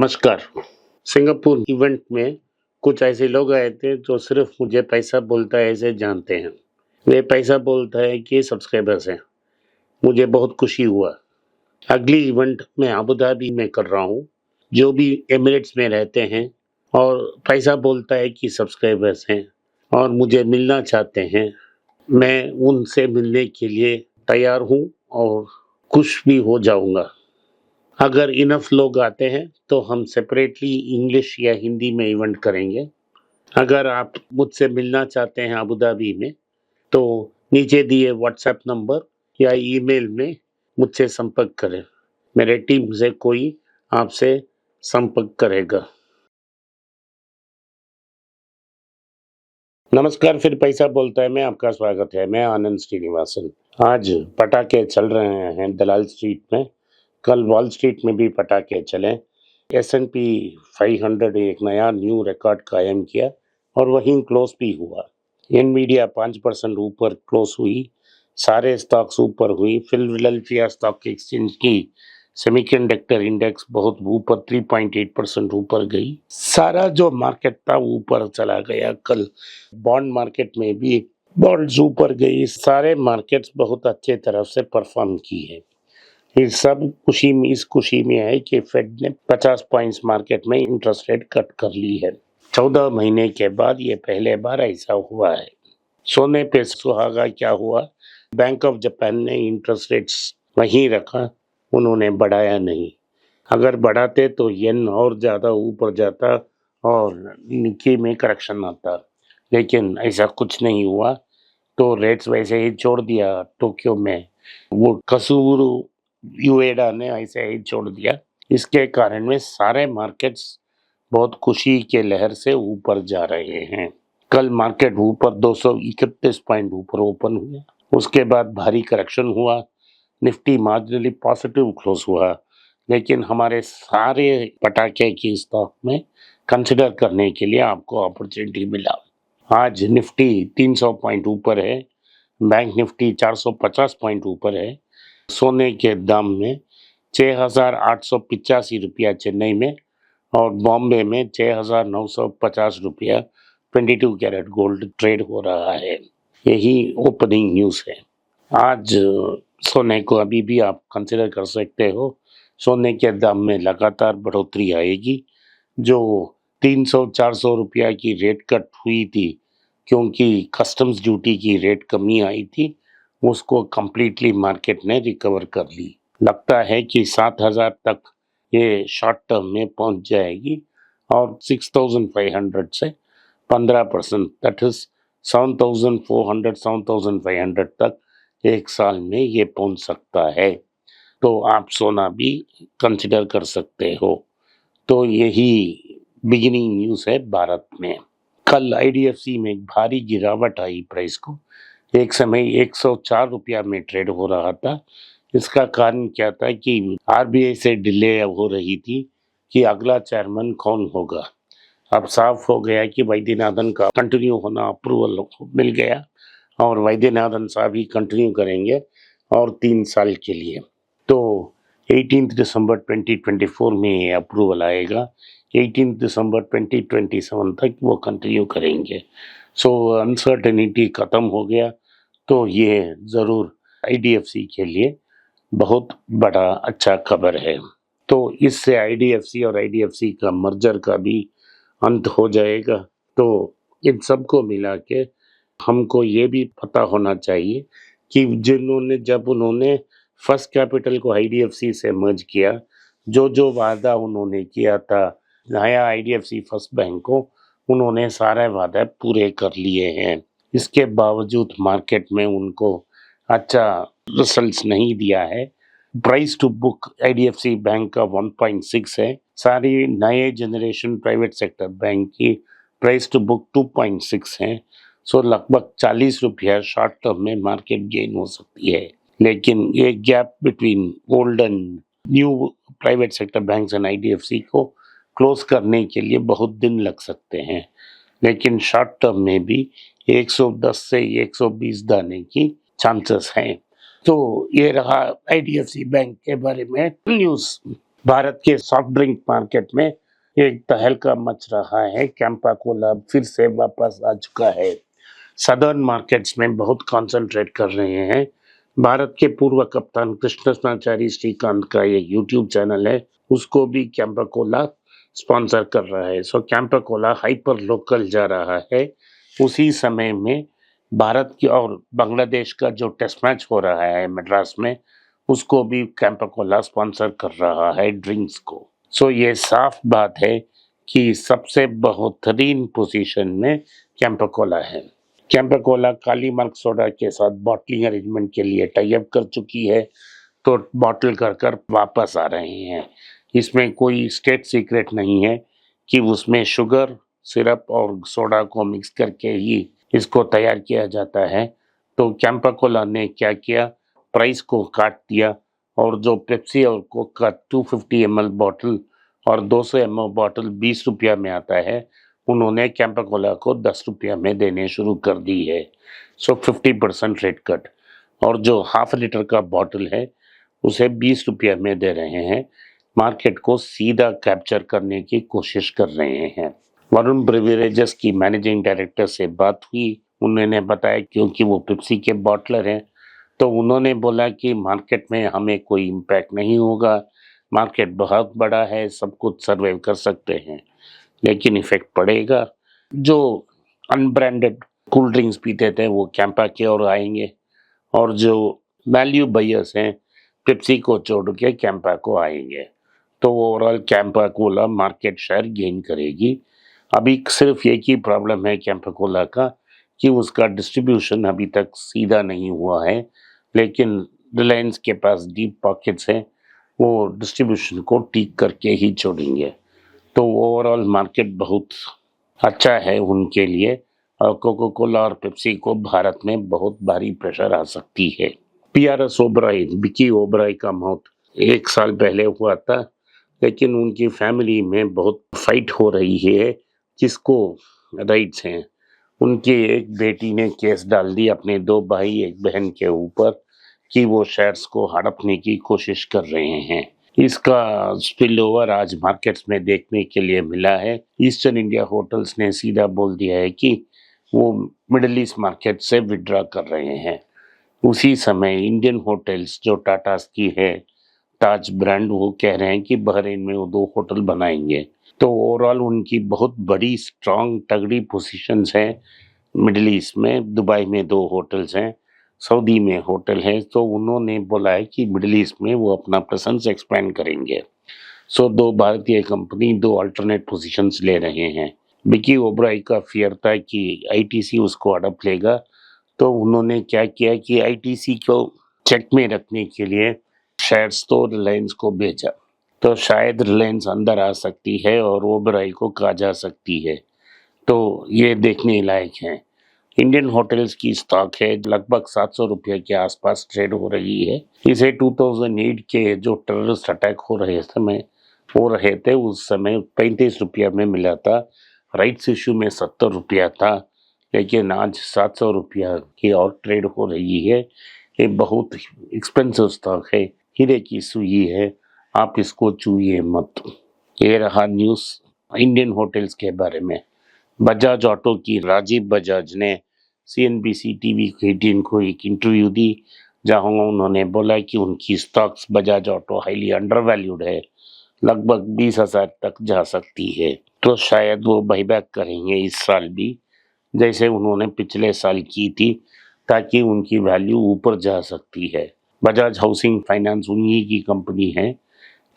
नमस्कार। Singapore event में कुछ ऐसे लोग आए थे जो सिर्फ मुझे पैसा बोलता है ऐसे जानते हैं। वे पैसा बोलता है कि सब्सक्राइबर्स हैं। मुझे बहुत खुशी हुआ। अगली इवेंट मैं अबू धाबी में कर रहा हूँ। जो भी एमिरेट्स में रहते हैं और पैसा बोलता है कि सब्सक्राइबर्स हैं और मुझे मिलना चाहते हैं, मैं उनसे मिलने के लिए तैयार हूँ और खुश भी हो जाऊँगा। अगर इनफ लोग आते हैं तो हम सेपरेटली इंग्लिश या हिंदी में इवेंट करेंगे। अगर आप मुझसे मिलना चाहते हैं अबू धाबी में तो नीचे दिए व्हाट्सएप नंबर या ईमेल में मुझसे संपर्क करें। मेरे टीम से कोई आपसे संपर्क करेगा। नमस्कार, फिर पैसा बोलता है में आपका स्वागत है। मैं आनंद श्रीनिवासन। आज पटाखे चल रहे हैं दलाल स्ट्रीट में। कल वॉल स्ट्रीट में भी पटाखे चले। S&P 500 एक नया न्यू रिकॉर्ड कायम किया और वहीं क्लोज भी हुआ। एनवीडिया 5% ऊपर क्लोज हुई। सारे स्टॉक्स ऊपर हुई। फिलाडेल्फिया स्टॉक एक्सचेंज की सेमीकंडक्टर इंडेक्स बहुत ऊपर 3.8% ऊपर गई। सारा जो मार्केट था ऊपर चला गया। कल बॉन्ड मार्केट में भी बॉन्ड्स ऊपर गई। सारे मार्केट्स बहुत अच्छे तरफ से परफॉर्म की है। ये सब इस खुशी में है कि फेड ने 50 पॉइंट्स मार्केट में इंटरेस्ट रेट कट कर ली है। 14 महीने के बाद ये पहले बार ऐसा हुआ है। सोने पे सुहागा क्या हुआ? बैंक ऑफ जापान ने इंटरेस्ट रेट्स वहीं रखा, उन्होंने बढ़ाया नहीं। अगर बढ़ाते तो येन और ज़्यादा ऊपर जाता और निकी में करेक्शन आता, लेकिन ऐसा कुछ नहीं हुआ तो रेट्स वैसे ही छोड़ दिया। टोक्यो में वो कसूरू यूएडा ने ऐसे ही छोड़ दिया। इसके कारण में सारे मार्केट्स बहुत खुशी के लहर से ऊपर जा रहे हैं। कल मार्केट ऊपर 231 पॉइंट ऊपर ओपन हुआ। उसके बाद भारी करेक्शन हुआ। निफ्टी मार्जिनली पॉजिटिव क्लोज हुआ, लेकिन हमारे सारे पटाखे की स्टॉक में कंसिडर करने के लिए आपको अपॉर्चुनिटी मिला। आज निफ्टी 300 पॉइंट ऊपर है। बैंक निफ्टी 450 पॉइंट ऊपर है। सोने के दाम में 6,885 रुपया चेन्नई में और बॉम्बे में 6,950 रुपया 22 कैरेट गोल्ड ट्रेड हो रहा है। यही ओपनिंग न्यूज़ है। आज सोने को अभी भी आप कंसिडर कर सकते हो। सोने के दाम में लगातार बढ़ोतरी आएगी। जो 300-400 रुपया की रेट कट हुई थी क्योंकि कस्टम्स ड्यूटी की रेट कमी आई थी, उसको कम्प्लीटली मार्केट ने रिकवर कर ली। लगता है कि 7,000 तक ये शॉर्ट टर्म में पहुंच जाएगी और 6,500 से 15% दैट इज 7,400 7,500 तक एक साल में ये पहुंच सकता है। तो आप सोना भी कंसिडर कर सकते हो। तो यही बिगिनिंग न्यूज़ है भारत में। कल IDFC में एक भारी गिरावट आई प्राइस को। एक समय 104 रुपया में ट्रेड हो रहा था। इसका कारण क्या था कि RBI से डिले हो रही थी कि अगला चेयरमैन कौन होगा। अब साफ हो गया कि वैद्यनाथन का कंटिन्यू होना अप्रूवल मिल गया और वैद्यनाथन साहब ही कंटिन्यू करेंगे और 3 साल के लिए। तो 18 दिसंबर 2024 में ये अप्रूवल आएगा। 18 दिसंबर 2027 तक वो कंटिन्यू करेंगे। सो अनसर्टेनिटी ख़त्म हो गया। तो ये ज़रूर IDFC के लिए बहुत बड़ा अच्छा खबर है। तो इससे IDFC और IDFC का मर्जर का भी अंत हो जाएगा। तो इन सबको मिला के हमको ये भी पता होना चाहिए कि जब उन्होंने फर्स्ट कैपिटल को IDFC से मर्ज किया, जो वादा उन्होंने किया था नया IDFC फर्स्ट बैंक को, उन्होंने सारे वादे पूरे कर लिए हैं। इसके बावजूद मार्केट में उनको अच्छा रिजल्ट्स नहीं दिया है। Price to book IDFC bank का 1.6 है। सारी नए जनरेशन प्राइवेट सेक्टर बैंक की प्राइस टू बुक 2.6 है। सो लगभग 40 रुपया शॉर्ट टर्म में मार्केट गेन हो सकती है। लेकिन ये gap between old and new private sector banks and IDFC को क्लोज करने के लिए बहुत दिन लग सकते हैं। लेकिन शॉर्ट टर्म में भी 110 से 120 दाने की चांसेस हैं। तो ये रहा IDFC बैंक के बारे में न्यूज़। भारत के सॉफ्ट ड्रिंक मार्केट में एक तहलका मच रहा है। कैंपा कोला फिर से वापस आ चुका है। सदर्न मार्केट्स में बहुत कंसंट्रेट कर रहे हैं। भारत के पूर्व कप्तान कृष्णमाचारी श्रीकांत का एक यूट्यूब चैनल है, उसको भी कैंपा कोला स्पॉन्सर कर रहा है। सो कैंपा कोला हाइपर लोकल जा रहा है। उसी समय में भारत की और बांग्लादेश का जो टेस्ट मैच हो रहा है मद्रास में, उसको भी कैंपा कोला स्पॉन्सर कर रहा है ड्रिंक्स को। सो ये साफ बात है कि सबसे बेहतरीन पोजीशन में कैंपा कोला है। कैंपा कोला काली मार्क सोडा के साथ बॉटलिंग अरेंजमेंट के लिए टाई अप कर चुकी है, तो बॉटल कर कर वापस आ रहे हैं। इसमें कोई स्टेट सीक्रेट नहीं है कि उसमें शुगर सिरप और सोडा को मिक्स करके ही इसको तैयार किया जाता है। तो कैंपा कोला ने क्या किया, प्राइस को काट दिया और जो पेप्सी और कोक का 250 ml बॉटल और 200 ml बॉटल 20 रुपया में आता है, उन्होंने कैंपा कोला को 10 रुपया में देने शुरू कर दी है। सो 50% रेट कट। और जो हाफ लीटर का बॉटल है उसे 20 रुपया में दे रहे हैं। मार्केट को सीधा कैप्चर करने की कोशिश कर रहे हैं। वरुण ब्रिवरेजेस की मैनेजिंग डायरेक्टर से बात हुई, उन्होंने बताया क्योंकि वो पेप्सी के बॉटलर हैं, तो उन्होंने बोला कि मार्केट में हमें कोई इम्पैक्ट नहीं होगा, मार्केट बहुत बड़ा है, सब कुछ सर्वाइव कर सकते हैं, लेकिन इफेक्ट पड़ेगा। जो अनब्रांडेड कूल ड्रिंक्स पीते थे वो कैंपा की ओर आएंगे और जो वैल्यू बायर्स हैं पेप्सी को छोड़ के कैंपा को आएंगे। तो overall Campa Cola market share gain करेगी। अभी सिर्फ एक ही प्रॉब्लम है कैंपा कोला का कि उसका डिस्ट्रीब्यूशन अभी तक सीधा नहीं हुआ है, लेकिन रिलायंस के पास डीप पॉकेट्स हैं, वो डिस्ट्रीब्यूशन को ठीक करके ही छोड़ेंगे। तो ओवरऑल मार्केट बहुत अच्छा है उनके लिए। और कोको कोला और पेप्सी को भारत में बहुत भारी प्रेशर आ सकती है। पीआरएस ओबराय, विकी ओबराय का मौत 1 साल पहले हुआ था, लेकिन उनकी फैमिली में बहुत फाइट हो रही है किसको राइट्स हैं। उनकी एक बेटी ने केस डाल दी अपने 2 भाई 1 बहन के ऊपर कि वो शेयर्स को हड़पने की कोशिश कर रहे हैं। इसका स्पिल ओवर आज मार्केट्स में देखने के लिए मिला है। ईस्टर्न इंडिया होटल्स ने सीधा बोल दिया है कि वो मिडिल ईस्ट मार्केट से विड्रॉ कर रहे हैं। उसी समय इंडियन होटल्स जो टाटा की है, ताज ब्रांड, वो कह रहे हैं कि बहरीन में वो 2 होटल बनाएंगे। तो ओवरऑल उनकी बहुत बड़ी स्ट्रांग तगड़ी पोजीशंस है मिडिल ईस्ट में। दुबई में 2 होटल्स हैं, सऊदी में होटल है, तो उन्होंने बोला है कि मिडिल ईस्ट में वो अपना प्रेजेंस एक्सपेंड करेंगे। सो 2 भारतीय कंपनी 2 अल्टरनेट पोजीशंस ले रहे हैं। विकी ओबराय का फियर था कि आईटीसी उसको अडॉप्ट लेगा, तो उन्होंने क्या किया कि आईटीसी को चेक में रखने के लिए शेयर्स तो रिलायंस को भेजा। तो शायद रिलायंस अंदर आ सकती है और ओबराय को कहा जा सकती है। तो ये देखने लायक है। इंडियन होटल्स की स्टॉक है लगभग 700 रुपये के आसपास ट्रेड हो रही है। इसे 2008 के जो टेररिस्ट अटैक हो रहे थे उस समय 35 रुपया में मिला था। राइट्स इशू में 70 रुपया था, लेकिन आज 700 रुपया की और ट्रेड हो रही है। ये बहुत एक्सपेंसिव स्टॉक है, हीरे की सुई है, आप इसको छूइए मत। ये रहा न्यूज़ इंडियन होटल्स के बारे में। बजाज ऑटो की राजीव बजाज ने सीएनबीसी टीवी की टीम को एक इंटरव्यू दी, जहां उन्होंने बोला कि उनकी stocks Bajaj auto highly undervalued है, लगभग 20,000 तक जा सकती है। तो शायद वो बाईबैक करेंगे इस साल भी, जैसे उन्होंने पिछले साल की थी, ताकि उनकी वैल्यू ऊपर जा सकती है। बजाज हाउसिंग फाइनेंस उन्हीं की कंपनी है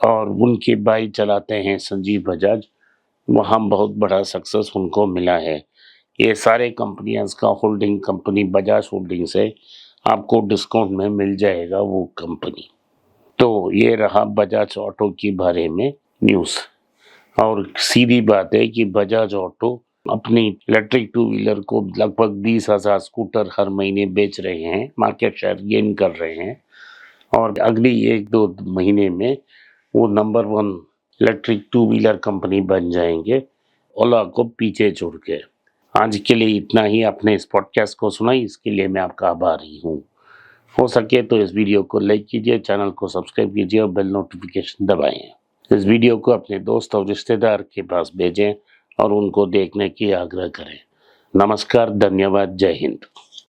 और उनके भाई चलाते हैं संजीव बजाज, वहाँ बहुत बड़ा सक्सेस उनको मिला है। ये सारे कंपनियां का होल्डिंग कंपनी बजाज होल्डिंग्स है, आपको डिस्काउंट में मिल जाएगा वो कंपनी। तो ये रहा बजाज ऑटो के बारे में न्यूज़। और सीधी बात है कि बजाज ऑटो अपनी इलेक्ट्रिक 2 व्हीलर को लगभग 20,000 स्कूटर हर महीने बेच रहे हैं, मार्केट शेयर गेन कर रहे हैं और अगली 1-2 महीने में वो नंबर 1 इलेक्ट्रिक 2 व्हीलर कंपनी बन जाएंगे, ओला को पीछे छोड़ के। आज के लिए इतना ही। अपने इस पॉडकास्ट को सुना, इसके लिए मैं आपका आभारी हूँ। हो सके तो इस वीडियो को लाइक कीजिए, चैनल को सब्सक्राइब कीजिए और बेल नोटिफिकेशन दबाएं। इस वीडियो को अपने दोस्त और रिश्तेदार के पास भेजें और उनको देखने की आग्रह करें। नमस्कार, धन्यवाद, जय हिंद।